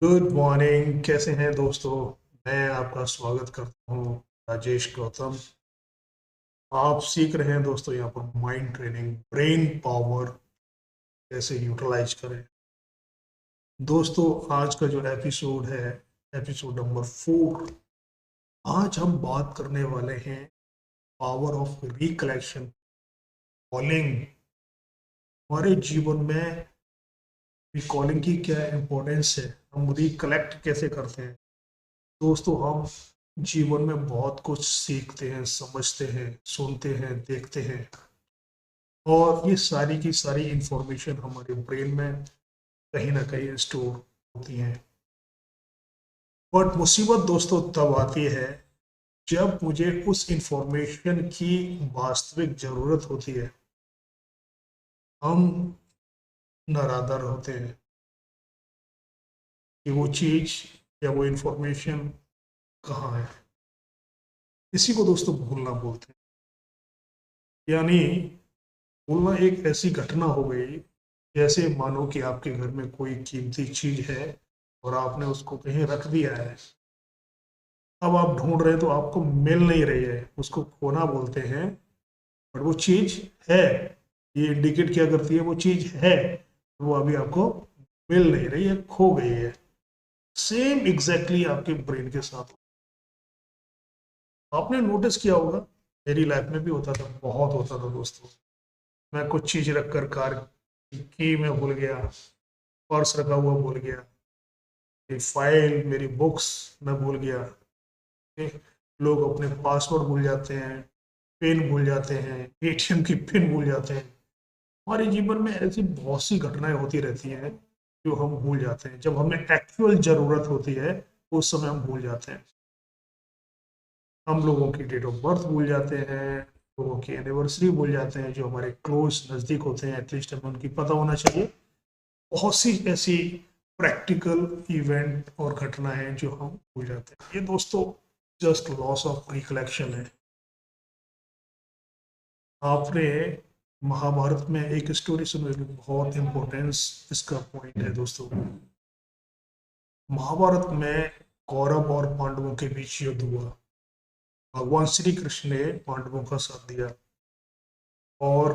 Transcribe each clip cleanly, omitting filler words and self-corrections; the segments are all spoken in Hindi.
Good morning. कैसे हैं दोस्तों? मैं आपका स्वागत करता हूं, राजेश गौतम। आप सीख रहे हैं दोस्तों यहाँ पर माइंड ट्रेनिंग, ब्रेन पावर कैसे यूटिलाइज करें। दोस्तों, आज का जो एपिसोड है, एपिसोड नंबर 4। आज हम बात करने वाले हैं पावर ऑफ रिकलेक्शन, कॉलिंग। हमारे जीवन में रिकॉलिंग की क्या इम्पोर्टेंस है, हम रिकलेक्ट कैसे करते हैं। दोस्तों, हम जीवन में बहुत कुछ सीखते हैं, समझते हैं, सुनते हैं, देखते हैं, और ये सारी की सारी इंफॉर्मेशन हमारे ब्रेन में कहीं ना कहीं स्टोर होती हैं। बट मुसीबत दोस्तों तब आती है जब मुझे उस इंफॉर्मेशन की वास्तविक ज़रूरत होती है। हम नरादर होते हैं कि वो चीज़ या वो इंफॉर्मेशन कहाँ है। इसी को दोस्तों भूलना बोलते हैं। यानी भूलना एक ऐसी घटना हो गई जैसे मानो कि आपके घर में कोई कीमती चीज है और आपने उसको कहीं रख दिया है। अब आप ढूंढ रहे हैं तो आपको मिल नहीं रही है, उसको खोना बोलते हैं। बट वो चीज है, ये इंडिकेट क्या करती है, वो चीज है, वो अभी आपको मिल नहीं रही है, खो गई है। सेम एग्जैक्टली आपके ब्रेन के साथ आपने नोटिस किया होगा। मेरी लाइफ में भी होता था, बहुत होता था दोस्तों। मैं कुछ चीज रख कर कार की मैं भूल गया, पर्स रखा हुआ भूल गया, मेरी फाइल, मेरी बुक्स मैं भूल गया। ठीक? लोग अपने पासवर्ड भूल जाते हैं, पिन भूल जाते हैं, एटीएम की पिन भूल जाते हैं। हमारे जीवन में ऐसी बहुत सी घटनाएं होती रहती हैं जो हम भूल जाते हैं। जब हमें एक्चुअल जरूरत होती है उस समय हम भूल जाते हैं। हम लोगों की डेट ऑफ बर्थ भूल जाते हैं, लोगों की एनिवर्सरी भूल जाते हैं, जो हमारे क्लोज नज़दीक होते हैं, एटलीस्ट हमें उनकी पता होना चाहिए। बहुत सी ऐसी प्रैक्टिकल इवेंट और घटना है जो हम भूल जाते हैं। ये दोस्तों जस्ट लॉस ऑफ रिकलेक्शन है। आपने महाभारत में एक स्टोरी सुनी होगी, बहुत इंपॉर्टेंस इसका पॉइंट है दोस्तों। महाभारत में कौरव और पांडवों के बीच युद्ध हुआ। भगवान श्री कृष्ण ने पांडवों का साथ दिया और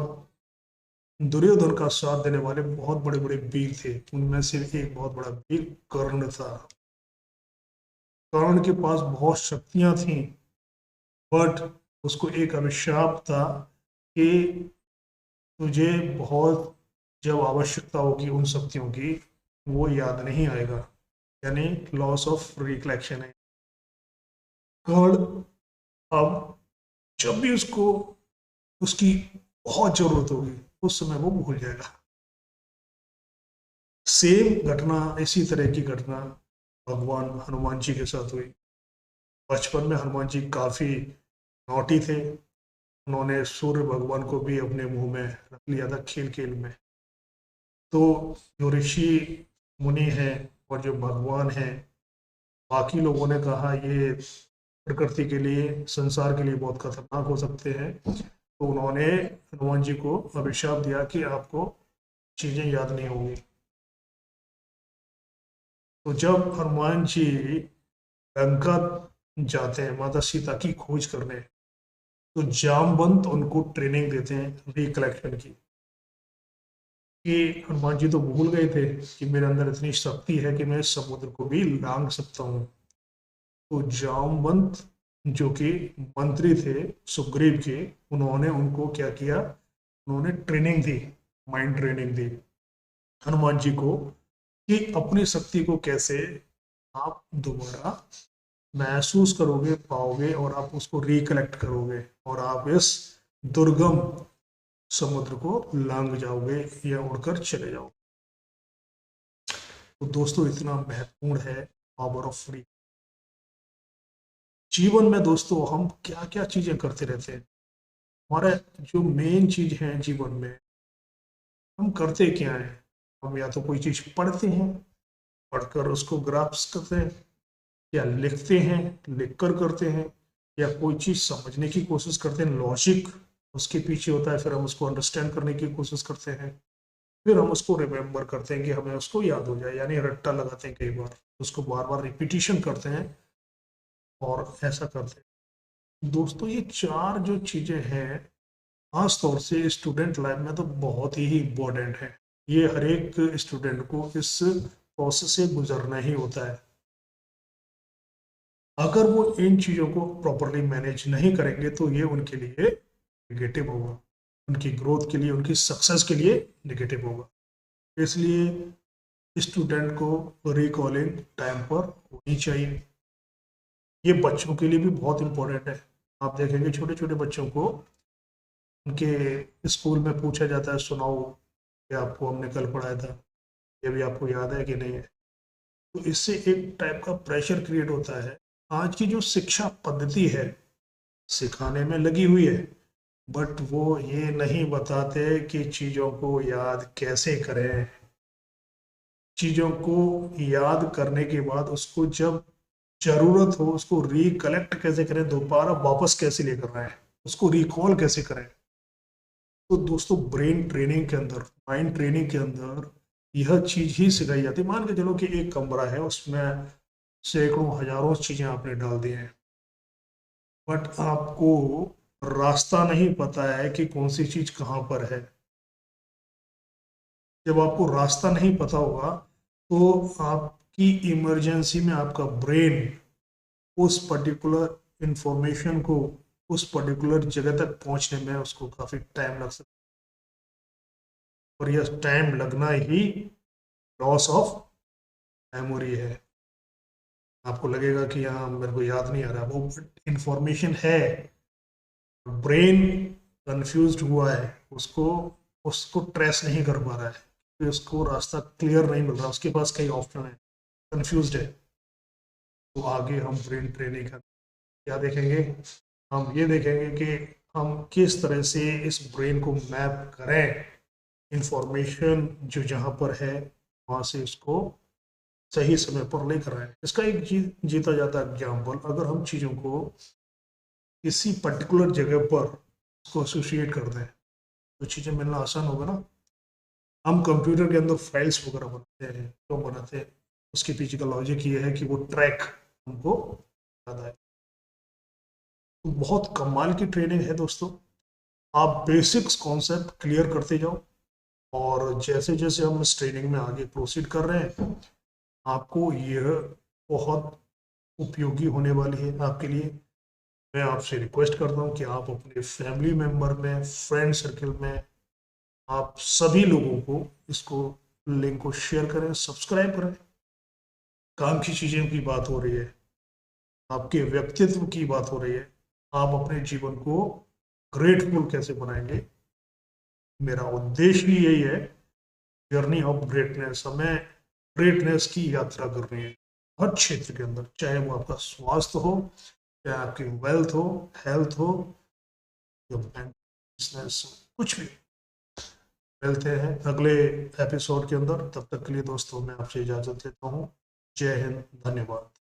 दुर्योधन का साथ देने वाले बहुत बड़े बड़े वीर थे। उनमें से एक बहुत बड़ा वीर कर्ण था। कर्ण के पास बहुत शक्तियां थीं, बट उसको एक अभिशाप था कि तुझे बहुत, जब आवश्यकता होगी उन शक्तियों की, वो याद नहीं आएगा। यानी लॉस ऑफ रिकलेक्शन है। कर्ण अब जब भी उसको उसकी बहुत जरूरत होगी उस समय वो भूल जाएगा। सेम घटना, इसी तरह की घटना भगवान हनुमान जी के साथ हुई। बचपन में हनुमान जी काफी नौटी थे। उन्होंने सूर्य भगवान को भी अपने मुंह में रख लिया था खेल खेल में। तो जो ऋषि मुनि हैं और जो भगवान हैं, बाकी लोगों ने कहा ये प्रकृति के लिए, संसार के लिए बहुत खतरनाक हो सकते हैं। तो उन्होंने हनुमान जी को अभिशाप दिया कि आपको चीजें याद नहीं होंगी। तो जब हनुमान जी लंका जाते हैं माता सीता की खोज करने, तो जामवंत उनको ट्रेनिंग देते हैं रिकलेक्शन की। कि हनुमान जी तो भूल गए थे कि मेरे अंदर इतनी शक्ति है कि मैं समुद्र को भी लांग सकता हूँ। तो जामवंत जो कि मंत्री थे सुग्रीव के, उन्होंने उनको क्या किया, उन्होंने ट्रेनिंग दी, माइंड ट्रेनिंग दी हनुमान जी को कि अपनी शक्ति को कैसे आप दोबारा महसूस करोगे, पाओगे, और आप उसको रिकलेक्ट करोगे, और आप इस दुर्गम समुद्र को लांग जाओगे या उड़कर चले जाओगे। तो दोस्तों, इतना महत्वपूर्ण है पावर ऑफ फ्री। जीवन में दोस्तों हम क्या क्या चीजें करते रहते हैं। हमारा जो मेन चीज है जीवन में, हम करते क्या है। हम या तो कोई चीज पढ़ते हैं, पढ़कर उसको ग्रास्प करते हैं, या लिखते हैं, लिखकर करते हैं, या कोई चीज समझने की कोशिश करते हैं, लॉजिक उसके पीछे होता है, फिर हम उसको अंडरस्टैंड करने की कोशिश करते हैं, फिर हम उसको रिमेम्बर करते हैं कि हमें उसको याद हो जाए, यानी रट्टा लगाते हैं कई बार। उसको बार बार रिपीटिशन करते हैं और ऐसा करते हैं। दोस्तों ये चार जो चीज़ें हैं खास तौर से स्टूडेंट लाइफ में तो बहुत ही इम्पोर्टेंट है। ये हर एक स्टूडेंट को इस प्रोसेस से गुजरना ही होता है। अगर वो इन चीज़ों को प्रॉपरली मैनेज नहीं करेंगे तो ये उनके लिए नेगेटिव होगा, उनकी ग्रोथ के लिए, उनकी सक्सेस के लिए नेगेटिव होगा। इसलिए स्टूडेंट को रिकॉलिंग टाइम पर होनी चाहिए। ये बच्चों के लिए भी बहुत इंपॉर्टेंट है। आप देखेंगे छोटे छोटे बच्चों को उनके स्कूल में पूछा जाता है, सुनाओ कि आपको हमने कल पढ़ाया था, ये भी आपको याद है कि नहीं है। तो इससे एक टाइप का प्रेशर क्रिएट होता है। आज की जो शिक्षा पद्धति है सिखाने में लगी हुई है, बट वो ये नहीं बताते कि चीज़ों को याद कैसे करें। चीज़ों को याद करने के बाद उसको जब जरूरत हो उसको रिकलेक्ट कैसे करें, दोबारा वापस कैसे लेकर आए, उसको रिकॉल कैसे करें। तो दोस्तों ब्रेन ट्रेनिंग के अंदर, माइंड ट्रेनिंग के अंदर यह चीज ही सिखाई जाती है। मान के चलो कि एक कमरा है, उसमें सैकड़ों हजारों चीजें आपने डाल दी हैं, बट आपको रास्ता नहीं पता है कि कौन सी चीज कहाँ पर है। जब आपको रास्ता नहीं पता होगा तो आपकी इमरजेंसी में आपका ब्रेन उस पर्टिकुलर इंफॉर्मेशन को उस पर्टिकुलर जगह तक पहुंचने में उसको काफी टाइम लग सकता है, और यह टाइम लगना ही लॉस ऑफ मेमोरी है। आपको लगेगा कि हाँ मेरे को याद नहीं आ रहा, वो इंफॉर्मेशन है, ब्रेन कंफ्यूज्ड हुआ है, उसको उसको ट्रेस नहीं कर पा रहा है, फिर उसको रास्ता क्लियर नहीं मिल रहा, उसके पास कई ऑप्शन है, कंफ्यूज्ड है। तो आगे हम ब्रेन ट्रेनिंग का क्या देखेंगे, हम ये देखेंगे कि हम किस तरह से इस ब्रेन को मैप करें, इंफॉर्मेशन जो जहाँ पर है वहाँ से उसको सही समय पर लेकर आए। इसका एक जीता जाता एग्जाम्पल, अगर हम चीज़ों को किसी पर्टिकुलर जगह पर उसको एसोसिएट कर दें तो चीज़ें मिलना आसान होगा ना। हम कंप्यूटर के अंदर फाइल्स वगैरह बनाते हैं, क्यों बनाते हैं, उसके पीछे का लॉजिक ये है कि वो ट्रैक हमको याद आए। तो बहुत कमाल की ट्रेनिंग है दोस्तों। आप बेसिक्स कॉन्सेप्ट क्लियर करते जाओ, और जैसे जैसे हम इस ट्रेनिंग में आगे प्रोसीड कर रहे हैं आपको यह बहुत उपयोगी होने वाली है आपके लिए। मैं आपसे रिक्वेस्ट करता हूँ कि आप अपने फैमिली मेंबर में, फ्रेंड सर्कल में, आप सभी लोगों को इसको, लिंक को शेयर करें, सब्सक्राइब करें। काम की चीज़ों की बात हो रही है, आपके व्यक्तित्व की बात हो रही है, आप अपने जीवन को ग्रेटफुल कैसे बनाएंगे। मेरा उद्देश्य भी यही है, जर्नी ऑफ ग्रेटनेस। हमें ग्रेटनेस की यात्रा करनी है हर क्षेत्र के अंदर, चाहे वो आपका स्वास्थ्य हो, चाहे आपकी वेल्थ हो, हेल्थ हो, या बिजनेस, कुछ भी। मिलते हैं अगले एपिसोड के अंदर, तब तक के लिए दोस्तों मैं आपसे इजाज़त लेता हूँ। जय हिंद, धन्यवाद।